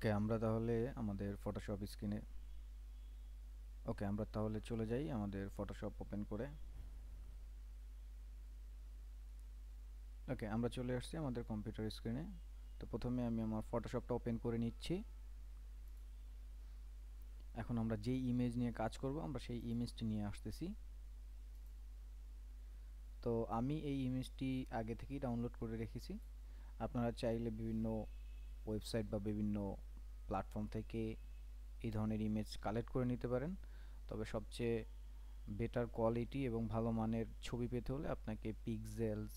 ওকে আমরা তাহলে আমাদের ফটোশপ স্ক্রিনে আমরা তাহলে চলে যাই আমাদের ফটোশপ ওপেন করে। ওকে আমরা চলে আসছি আমাদের কম্পিউটার স্ক্রিনে। তো প্রথমে আমি আমার ফটোশপটা ওপেন করে নিচ্ছি। এখন আমরা যেই ইমেজ নিয়ে কাজ করব আমরা সেই ইমেজটি নিয়ে আসতেছি। তো আমি এই ইমেজটি আগে থেকেই ডাউনলোড করে রেখেছি। আপনারা চাইলে বিভিন্ন ওয়েবসাইট বা বিভিন্ন প্ল্যাটফর্ম থেকে এই ধরনের ইমেজ কালেক্ট করে নিতে পারেন। তবে সবচেয়ে বেটার কোয়ালিটি এবং ভালো মানের ছবি পেতে হলে আপনাকে পিক্সেলস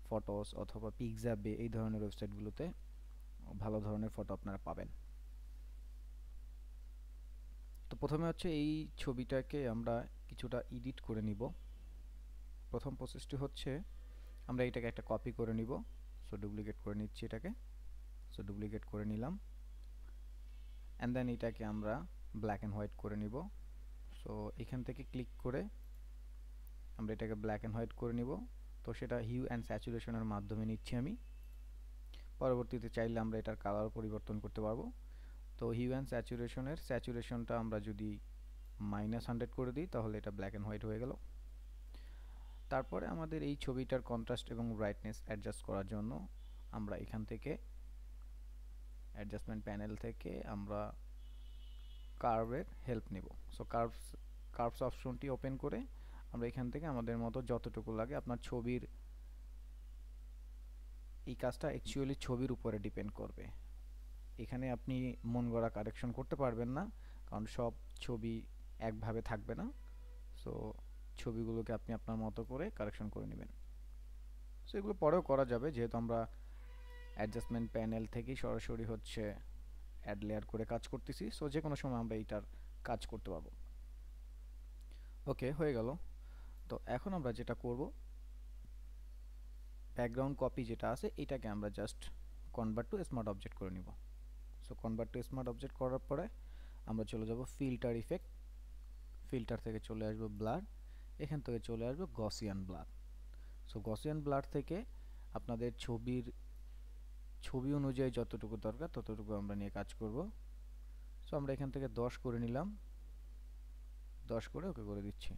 ফটোস অথবা পিক্সাবে এই ধরনের ওয়েবসাইটগুলোতে ভালো ধরনের ফটো আপনারা পাবেন। তো প্রথমে হচ্ছে এই ছবিটাকে আমরা কিছুটা এডিট করে নিব। প্রথম প্রসেসটি হচ্ছে আমরা এটাকে একটা কপি করে নিব। সো ডুপ্লিকেট করে নিচ্ছি এটাকে। সো ডুপ্লিকেট করে নিলাম অ্যান্ড দেন এটাকে আমরা ব্ল্যাক অ্যান্ড হোয়াইট করে নিব। সো এখান থেকে ক্লিক করে আমরা এটাকে ব্ল্যাক অ্যান্ড হোয়াইট করে নিব। তো সেটা হিউ অ্যান্ড স্যাচুরেশনের মাধ্যমে নিচ্ছি আমি। পরবর্তীতে চাইলে আমরা এটার কালার পরিবর্তন করতে পারবো। তো হিউ অ্যান্ড স্যাচুরেশনটা আমরা যদি -100 করে দিই তাহলে এটা ব্ল্যাক অ্যান্ড হোয়াইট হয়ে গেল। তারপরে আমাদের এই ছবিটার কন্ট্রাস্ট এবং ব্রাইটনেস অ্যাডজাস্ট করার জন্য আমরা এখান থেকে অ্যাডজাস্টমেন্ট প্যানেল থেকে আমরা কার্ভের হেল্প নেব। সো কার্ভস অপশনটি ওপেন করে আমরা এখান থেকে আমাদের মতো যতটুকু লাগে, আপনার ছবির এই কাজটা অ্যাকচুয়ালি ছবির উপরে ডিপেন্ড করবে। এখানে আপনি মন গড়া কারেকশন করতে পারবেন না, কারণ সব ছবি একভাবে থাকবে না। সো ছবিগুলোকে আপনি আপনার মতো করে কারেকশন করে নেবেন। সো এগুলো পরেও করা যাবে, যেহেতু আমরা অ্যাডজাস্টমেন্ট প্যানেল থেকেই সরাসরি হচ্ছে অ্যাড লেয়ার করে কাজ করতেছি। সো যে কোনো সময় আমরা এইটার কাজ করতে পারবো। ওকে হয়ে গেল। তো এখন আমরা যেটা করব, ব্যাকগ্রাউন্ড কপি যেটা আছে এটাকে আমরা just convert to smart object করে নিব। So convert to smart object করার পরে আমরা চলে যাব ফিল্টার ইফেক্ট। ফিল্টার থেকে চলে আসবো ব্লার, এখান থেকে চলে আসবো Gaussian blur. So Gaussian blur থেকে আপনাদের ছবি অনুযায়ী যতটুকু দরকার ততটুকু আমরা নিয়ে কাজ করব। সো আমরা এখান থেকে 10 করে নিলাম, 10 করে ওকে করে দিচ্ছি।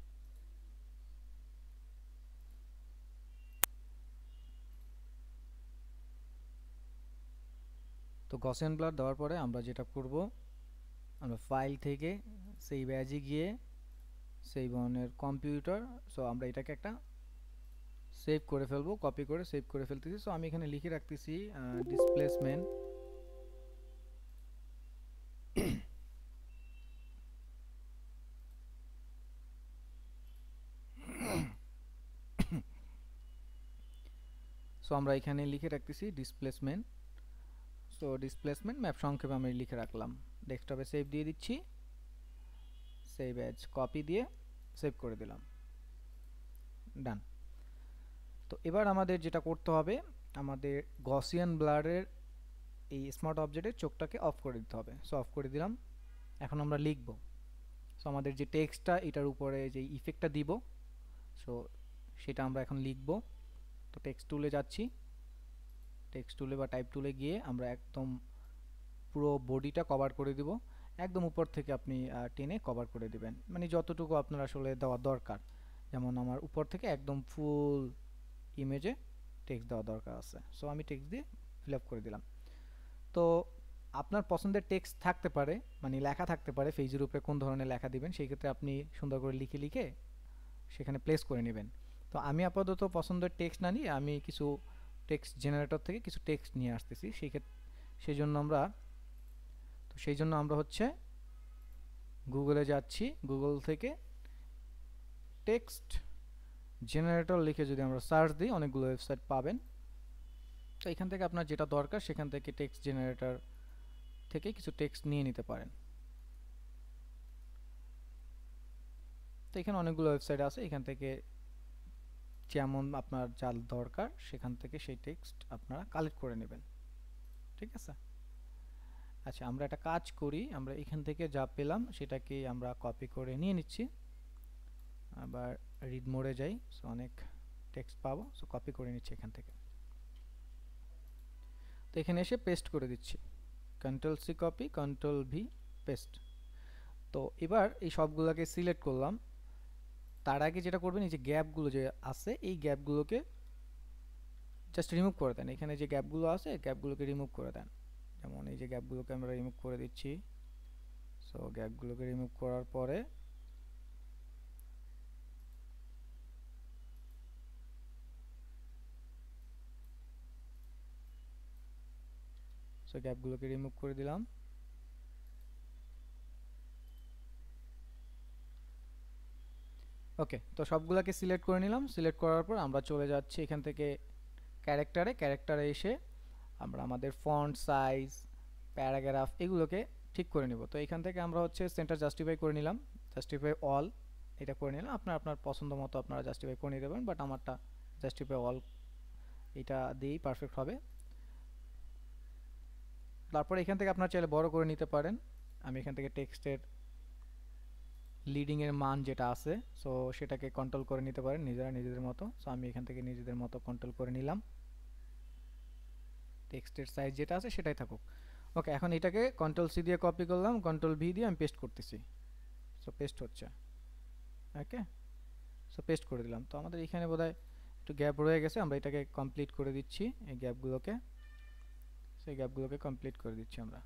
তো গসিয়ান ব্লার দেওয়ার পরে আমরা যেটা করব, আমরা ফাইল থেকে সেই ব্যাজে গিয়ে সেই ধরনের কম্পিউটার, সো আমরা এটাকে একটা সেভ করে ফেলবো, কপি করে সেভ করে ফেলতেছি। সো আমি এখানে লিখে রাখতেছি ডিসপ্লেসমেন্ট সো আমরা এখানে লিখে রাখতেছি ডিসপ্লেসমেন্ট। সো ডিসপ্লেসমেন্ট ম্যাপ সংক্ষেপে আমি লিখে রাখলাম। ডেস্কটপে সেভ দিয়ে দিচ্ছি, সেভ অ্যাজ কপি দিয়ে সেভ করে দিলাম, ডান। তো এবার আমাদের যেটা করতে হবে, আমাদের গসিয়ান ব্লারের এই স্মার্ট অবজেক্টের চোখটাকে অফ করে দিতে হবে। সো অফ করে দিলাম। এখন আমরা লিখব। সো আমাদের যে টেক্সটটা এটার উপরে যে ইফেক্টটা দিব, সো সেটা আমরা এখন লিখব। তো টেক্সট টুলে যাচ্ছি, টেক্সট টুলে বা টাইপ টুলে গিয়ে আমরা একদম পুরো বডিটা কভার করে দিব। একদম উপর থেকে আপনি টেনে কভার করে দিবেন, মানে যতটুকু আপনার আসলে দেওয়া দরকার। যেমন আমার উপর থেকে একদম ফুল ইমেজে টেক্সট দেওয়া দরকার আছে। সো আমি টেক্সট দিয়ে ফিল আপ করে দিলাম। তো আপনার পছন্দের টেক্সট থাকতে পারে, মানে লেখা থাকতে পারে, পেজের উপরে কোন ধরনের লেখা দিবেন সেই ক্ষেত্রে আপনি সুন্দর করে লিখে লিখে সেখানে প্লেস করে নেবেন। তো আমি আপাতত পছন্দের টেক্সট না নিয়ে আমি কিছু টেক্সট জেনারেটর থেকে কিছু টেক্সট নিয়ে আসতেছি। সেই জন্য আমরা হচ্ছে গুগলে যাচ্ছি, গুগল থেকে টেক্সট জেনারেটর লিখে যদি আমরা সার্চ দিই অনেকগুলো ওয়েবসাইট পাবেন। তো এখান থেকে আপনার যেটা দরকার সেখান থেকে টেক্সট জেনারেটর থেকে কিছু টেক্সট নিয়ে নিতে পারেন। তো এখানে অনেকগুলো ওয়েবসাইট আছে, এখান থেকে যেমন আপনার যা দরকার সেখান থেকে সেই টেক্সট আপনারা কালেক্ট করে নেবেন, ঠিক আছে। আচ্ছা আমরা একটা কাজ করি, আমরা এখান থেকে যা পেলাম সেটাকে আমরা কপি করে নিয়ে নিচ্ছি। আবার রিড মোডে যাই, সো অনেক টেক্সট পাবো, সো কপি করে নিচ্ছি এখান থেকে। তো এখানে এসে পেস্ট করে দিচ্ছি, control C copy, control V paste. তো এবার এই সবগুলোকে সিলেক্ট করলাম। তার আগে যেটা করবেন, এই যে গ্যাপগুলো যে আছে এই গ্যাপগুলোকে জাস্ট রিমুভ করে দেন। এখানে যে গ্যাপগুলো আছে গ্যাপগুলোকে রিমুভ করে দেন। যেমন এই যে গ্যাপগুলোকে আমরা রিমুভ করে দিচ্ছি। সো গ্যাপগুলোকে রিমুভ করার পরে গ্যাপগুলোকে রিমুভ করে দিলাম। ওকে, তো সবগুলোকে সিলেক্ট করে নিলাম। সিলেক্ট করার পর আমরা চলে যাচ্ছি এখান থেকে ক্যারেক্টারে এসে আমরা আমাদের ফন্ট সাইজ, প্যারাগ্রাফ এগুলোকে ঠিক করে নিব। তো এখান থেকে আমরা হচ্ছে সেন্টার জাস্টিফাই করে নিলাম, জাস্টিফাই অল এটা করে নিলাম। আপনার পছন্দ মতো আপনারা জাস্টিফাই করে নিতে পারেন, বাট আমারটা জাস্টিফাই অল এটা দিয়েই পারফেক্ট হবে। তারপর এখান থেকে আপনারা চাইলে বড় করে নিতে পারেন। আমি এখান থেকে টেক্সটের লিডিং এর মান যেটা আছে সো সেটাকে কন্ট্রোল করে নিতে পারেন নিজেদের মতো। সো আমি এখান থেকে নিজেদের মতো কন্ট্রোল করে নিলাম। টেক্সটের সাইজ যেটা আছে সেটাই থাকুক। ওকে, এখন এটাকে কন্ট্রোল সি দিয়ে কপি করলাম, কন্ট্রোল ভি দিয়ে আমি পেস্ট করতেছি। সো পেস্ট হচ্ছে। ওকে, সো পেস্ট করে দিলাম। তো আমাদের এখানে বোধহয় একটু গ্যাপ রয়ে গেছে, আমরা এটাকে কমপ্লিট করে দিচ্ছি। এই গ্যাপগুলোকে, সেই গ্যাপগুলোকে কমপ্লিট করে দিচ্ছি আমরা।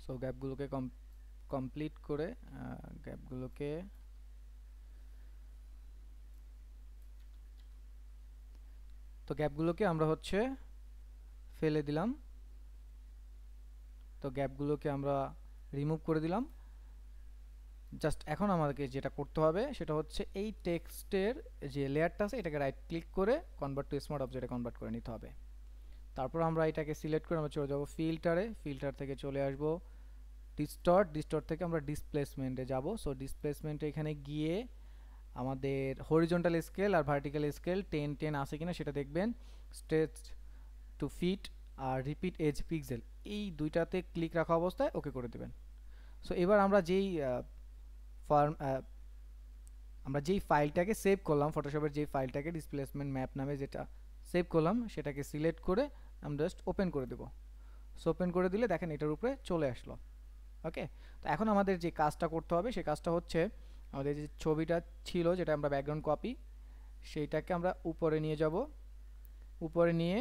সো গ্যাপগুলোকে কমপ্লিট করে গ্যাপগুলোকে তো গ্যাপগুলোকে আমরা হচ্ছে ফেলে দিলাম। তো গ্যাপগুলোকে আমরা রিমুভ করে দিলাম। জাস্ট এখন আমাদেরকে যেটা করতে হবে সেটা হচ্ছে এই টেক্সটের যে লেয়ারটা আছে এটাকে রাইট ক্লিক করে কনভার্ট টু স্মার্ট অবজেক্টে কনভার্ট করে নিতে হবে। তারপর আমরা এটাকে সিলেক্ট করে আমরা চলে যাব ফিল্টার থেকে চলে আসব ডিস্টর্ট থেকে আমরা ডিসপ্লেসমেন্টে যাব। সো ডিসপ্লেসমেন্টে এখানে গিয়ে আমাদের হরিজন্টাল স্কেল আর ভার্টিক্যাল স্কেল 10 আছে কিনা সেটা দেখবেন। স্ট্রেচ টু ফিট আর রিপিট এজ পিক্সেল এই দুইটাতে ক্লিক রাখা অবস্থায় ওকে করে দেবেন। সো এবার আমরা যেই ফাইলটাকে সেভ করলাম, ফটোশপের যেই ফাইলটাকে ডিসপ্লেসমেন্ট ম্যাপ নামে যেটা সেভ করলাম সেটাকে সিলেক্ট করে আমরা জাস্ট ওপেন করে দেব। সো ওপেন করে দিলে দেখেন এটার উপরে চলে আসলো। ওকে, তো এখন আমাদের যে কাজটা করতে হবে সেই কাজটা হচ্ছে আমাদের যে ছবিটা ছিল যেটা আমরা ব্যাকগ্রাউন্ড কপি সেইটাকে আমরা উপরে নিয়ে যাব। উপরে নিয়ে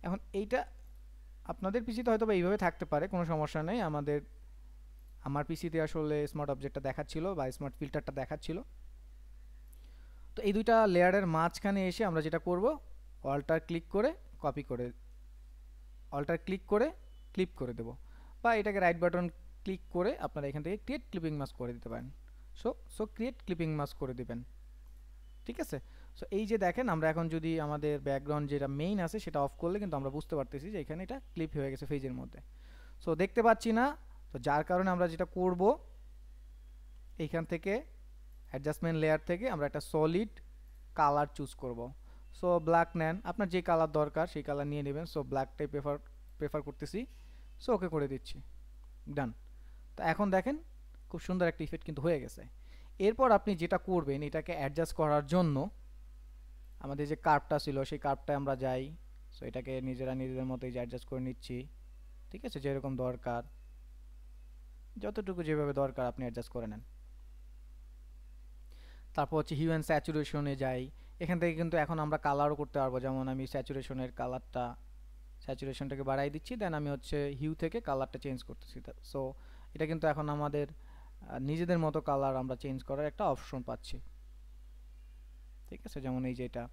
এখন এইটা আপনাদের পিসিতে হয়তো বা এইভাবে থাকতে পারে, কোনো সমস্যা নেই। আমার পিসিতে আসলে স্মার্ট অবজেক্টটা দেখাচ্ছিল বা স্মার্ট ফিল্টারটা দেখাচ্ছিল। তো এই দুইটা লেয়ারের মাঝখানে এসে আমরা যেটা করব, অল্টার ক্লিক করে কপি করে অল্টার ক্লিক করে ক্লিপ করে দেব, বা এটাকে রাইট বাটন ক্লিক করে আপনারা এখান থেকে ক্রিয়েট ক্লিপিং মাস্ক করে দিতে পারেন। সো ক্রিয়েট ক্লিপিং মাস্ক করে দিবেন। ঠিক আছে, সো এই যে দেখেন আমরা এখন যদি আমাদের ব্যাকগ্রাউন্ড যেটা মেইন আছে সেটা অফ করলে কিন্তু আমরা বুঝতে পারতেছি যে এখানে এটা ক্লিপ হয়ে গেছে পেজের মধ্যে। সো দেখতে পাচ্ছি না, তো যার কারণে আমরা যেটা করব এইখান থেকে অ্যাডজাস্টমেন্ট লেয়ার থেকে আমরা একটা সলিড কালার চুজ করব। সো ব্ল্যাক নেন, আপনার যে কালার দরকার সেই কালার নিয়ে নেবেন। সো ব্ল্যাকটাই প্রেফার করতেছি। সো ওকে করে দিচ্ছি, ডান। তো এখন দেখেন খুব সুন্দর একটা ইফেক্ট কিন্তু হয়ে গেছে। এরপর আপনি যেটা করবেন এটাকে অ্যাডজাস্ট করার জন্য আমাদের যে কার্ভটা ছিল সেই কার্ভটায় আমরা যাই। সো এটাকে নিজেদের মতোই অ্যাডজাস্ট করে নিচ্ছি। ঠিক আছে, যেরকম দরকার যতটুকু যেভাবে দরকার আপনি অ্যাডজাস্ট করে নেন। তারপর হচ্ছে হিউ অ্যান্ড স্যাচুরেশনে যাই। এখান থেকে কিন্তু এখন আমরা কালারও করতে পারবো, যেমন আমি স্যাচুরেশনটাকে বাড়াই দিচ্ছি, দেন আমি হচ্ছে হিউ থেকে কালারটা চেঞ্জ করতেছি। সো এটা কিন্তু এখন আমাদের নিজেদের মতো কালার আমরা চেঞ্জ করার একটা অপশন পাচ্ছি। ঠিক আছে, যেমন এই যে এটা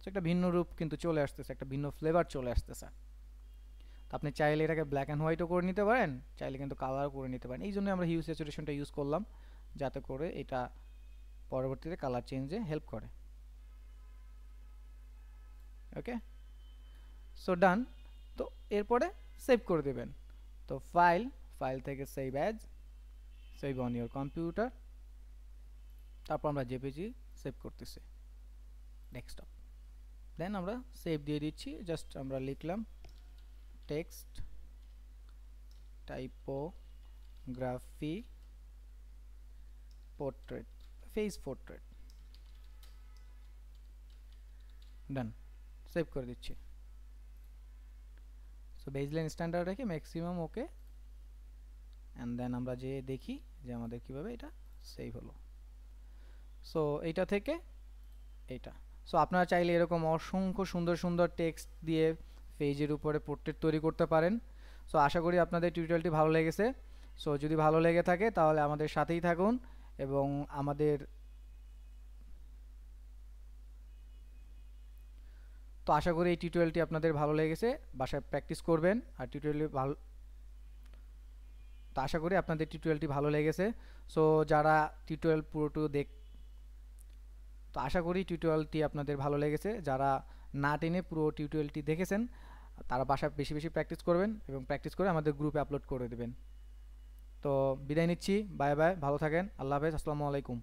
একটা ভিন্ন রূপ কিন্তু চলে আসতেছে, একটা ভিন্ন ফ্লেভার চলে আসতেছে। তো আপনি চাইলে এটাকে ব্ল্যাক অ্যান্ড হোয়াইটও করে নিতে পারেন, চাইলে কিন্তু কালারও করে নিতে পারেন। এই জন্য আমরা হিউ স্যাচুরেশনটা ইউজ করলাম, যাতে করে এটা পরবর্তীতে কালার চেঞ্জে হেল্প করে। ওকে, সো ডান। তো এরপরে সেভ করে দেবেন। তো ফাইল থেকে সেভ অন ইউর কম্পিউটার। তারপর আমরা জেপিজি সেভ করতেছি ডেস্কটপ। দেন আমরা সেভ দিয়ে দিচ্ছি। জাস্ট আমরা লিখলাম text typography portrait, face portrait, done, save করে দিচ্ছি। সো বেজলাইন স্ট্যান্ডার্ড রেখে ম্যাক্সিমাম ওকে, অ্যান্ড দেন আমরা যে দেখি যে আমাদের কিভাবে এটা সেভ হলো। সো এইটা থেকে এইটা। সো আপনারা চাইলে এরকম অসংখ্য সুন্দর সুন্দর টেক্সট দিয়ে পেজের উপরে পোর্ট্রেট তৈরি করতে পারেন। সো আশা করি আপনাদের টিউটোরিয়ালটি ভালো লেগেছে। সো যদি ভালো লেগে থাকে তাহলে আমাদের সাথেই থাকুন এবং আমাদের তো আশা করি এই টিউটোরিয়ালটি আপনাদের ভালো লেগেছে, বাসায় প্র্যাকটিস করবেন। আর টিউটোরিয়ালটি ভালো, তো আশা করি আপনাদের টিউটোরিয়ালটি ভালো লেগেছে। সো যারা টিউটোরিয়াল পুরোটুকু তো আশা করি টিউটোরিয়ালটি আপনাদের ভালো লেগেছে। যারা না টেনে পুরো টিউটোরিয়ালটি দেখেছেন তারা বাসায় বেশি বেশি প্র্যাকটিস করবেন এবং প্র্যাকটিস করে আমাদের গ্রুপে আপলোড করে দেবেন। তো বিদায় নিচ্ছি, বাই বাই, ভালো থাকেন, আল্লাহ হাফেজ, আসসালামু আলাইকুম।